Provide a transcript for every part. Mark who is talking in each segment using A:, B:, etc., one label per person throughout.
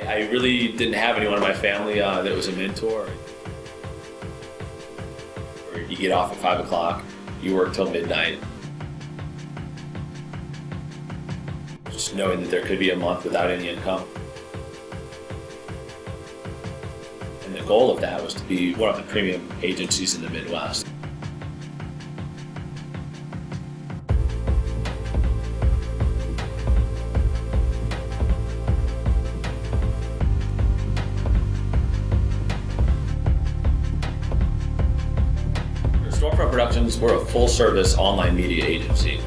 A: I really didn't have anyone in my family that was a mentor. You get off at 5 o'clock, you work till midnight. Just knowing that there could be a month without any income. And the goal of that was to be one of the premium agencies in the Midwest. Stormfront Productions, we're a full-service online media agency.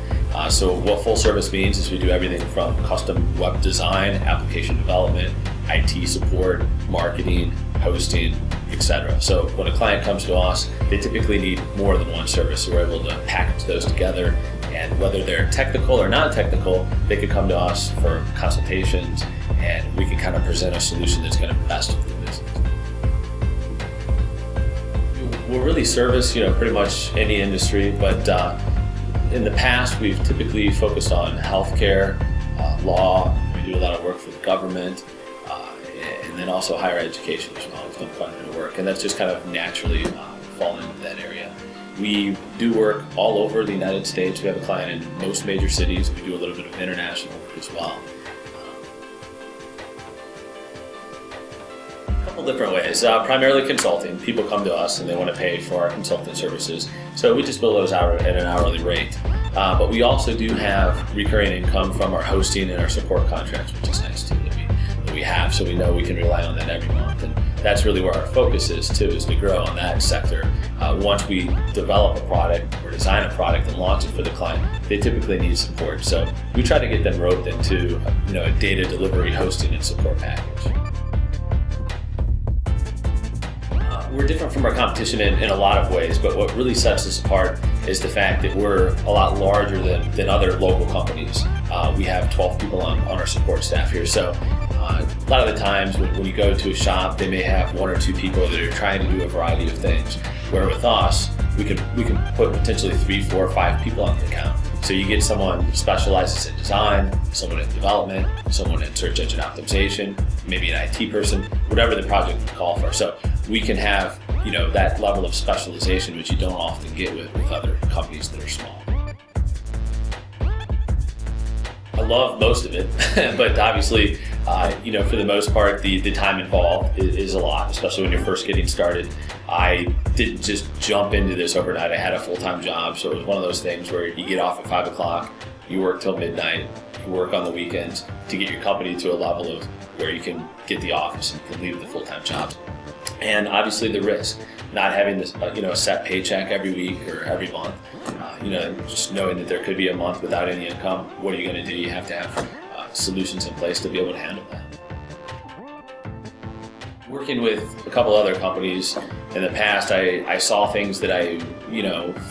A: So what full service means is we do everything from custom web design, application development, IT support, marketing, hosting, etc. So when a client comes to us, they typically need more than one service. So we're able to package those together, and whether they're technical or non-technical, they could come to us for consultations, and we can kind of present a solution that's going to best fit the business. We'll really service, pretty much any industry, but in the past we've typically focused on healthcare, law. We do a lot of work for the government, and then also higher education as well. We've done quite a bit of work, and that's just kind of naturally fallen into that area. We do work all over the United States. We have a client in most major cities. We do a little bit of international work as well. Different ways. Primarily consulting. People come to us and they want to pay for our consultant services, so we just bill those out at an hourly rate. But we also do have recurring income from our hosting and our support contracts, which is nice too, that we have, so we know we can rely on that every month. And that's really where our focus is too, is to grow on that sector. Once we develop a product or design a product and launch it for the client, they typically need support. So we try to get them roped into a data delivery, hosting, and support package. We're different from our competition in a lot of ways, but what really sets us apart is the fact that we're a lot larger than other local companies. We have 12 people on our support staff here, so a lot of the times when you go to a shop, they may have one or two people that are trying to do a variety of things, where with us, we can put potentially 3, 4, 5 people on the account. So you get someone who specializes in design, someone in development, someone in search engine optimization, maybe an IT person, whatever the project would call for. So we can have that level of specialization, which you don't often get with other companies that are small. I love most of it, but obviously, for the most part, the time involved is a lot, especially when you're first getting started. I didn't just jump into this overnight. I had a full-time job, so it was one of those things where you get off at 5 o'clock, you work till midnight, you work on the weekends to get your company to a level of where you can get the office and you can leave the full-time job. And obviously the risk, not having this, a set paycheck every week or every month, just knowing that there could be a month without any income. What are you going to do? You have to have solutions in place to be able to handle that. Working with a couple other companies in the past, I saw things that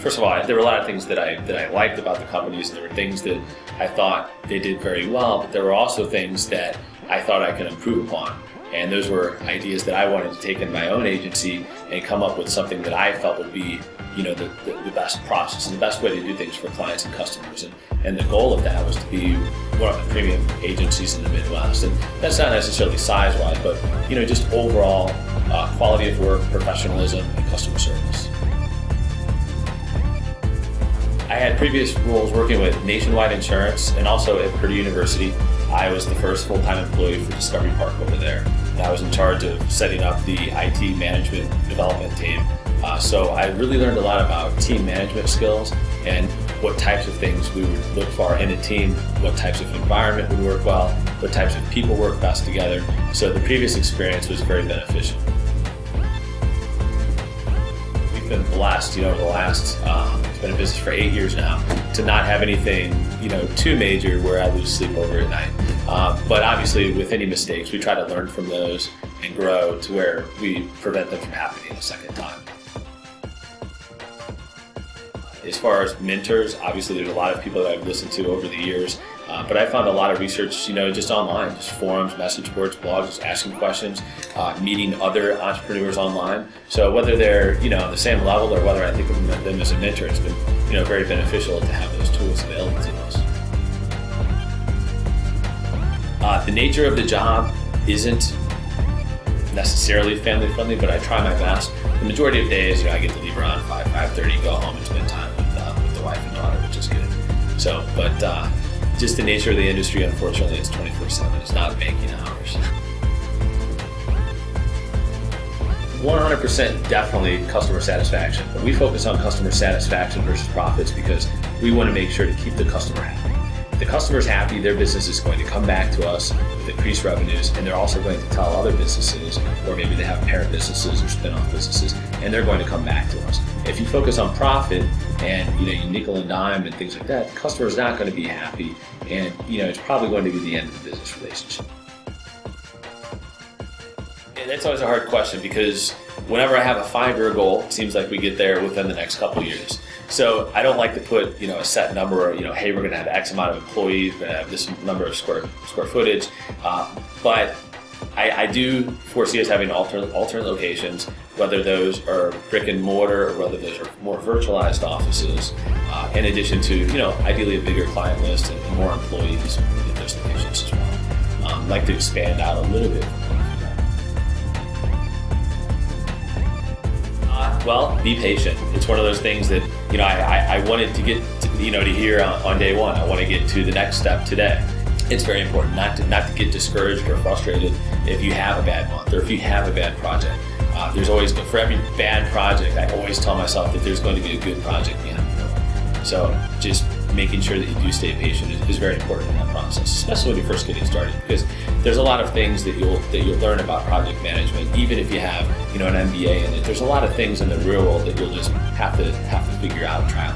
A: first of all, there were a lot of things that I liked about the companies, and there were things that I thought they did very well, but there were also things that I thought I could improve upon. And those were ideas that I wanted to take in my own agency and come up with something that I felt would be, the best process and the best way to do things for clients and customers. And the goal of that was to be one of the premium agencies in the Midwest. And that's not necessarily size-wise, but just overall quality of work, professionalism, and customer service. I had previous roles working with Nationwide Insurance and also at Purdue University. I was the first full-time employee for Discovery Park over there. And I was in charge of setting up the IT management development team. So I really learned a lot about team management skills and what types of things we would look for in a team, what types of environment would work well, what types of people work best together. So the previous experience was very beneficial. We've been blessed, over the last, it's been in business for 8 years now, to not have anything, too major where I lose sleep over at night. But obviously with any mistakes, we try to learn from those and grow to where we prevent them from happening a second time. As far as mentors, obviously there's a lot of people that I've listened to over the years, but I found a lot of research, just online, just forums, message boards, blogs, asking questions, meeting other entrepreneurs online. So whether they're, on the same level or whether I think of them as a mentor, it's been, very beneficial to have those tools available to us. The nature of the job isn't necessarily family friendly, but I try my best. The majority of days, I get to leave around 5:30, go home and spend time with the wife and daughter, which is good. So, but just the nature of the industry, unfortunately, it's 24/7. It's not banking hours. 100% definitely customer satisfaction. But we focus on customer satisfaction versus profits because we want to make sure to keep the customer happy. If the customer's happy, their business is going to come back to us with increased revenues, and they're also going to tell other businesses, or maybe they have parent businesses or spin-off businesses, and they're going to come back to us. If you focus on profit and you nickel and dime and things like that, the customer's not going to be happy, and it's probably going to be the end of the business relationship. And that's always a hard question because whenever I have a 5-year goal, it seems like we get there within the next couple of years. So I don't like to put a set number, or hey, we're going to have X amount of employees, we're going to have this number of square footage, but I do foresee us having alternate locations, whether those are brick and mortar or whether those are more virtualized offices, in addition to ideally a bigger client list and more employees in those locations as well. I'd like to expand out a little bit. Well, be patient. It's one of those things that I wanted to get to hear on day one. I want to get to the next step today. It's very important not to get discouraged or frustrated if you have a bad month or if you have a bad project. There's always, for every bad project, I always tell myself that there's going to be a good project behind it. So just making sure that you do stay patient is very important in that process, especially when you're first getting started, because there's a lot of things that you'll learn about project management, even if you have an MBA in it. There's a lot of things in the real world that you'll just have to figure out and try out.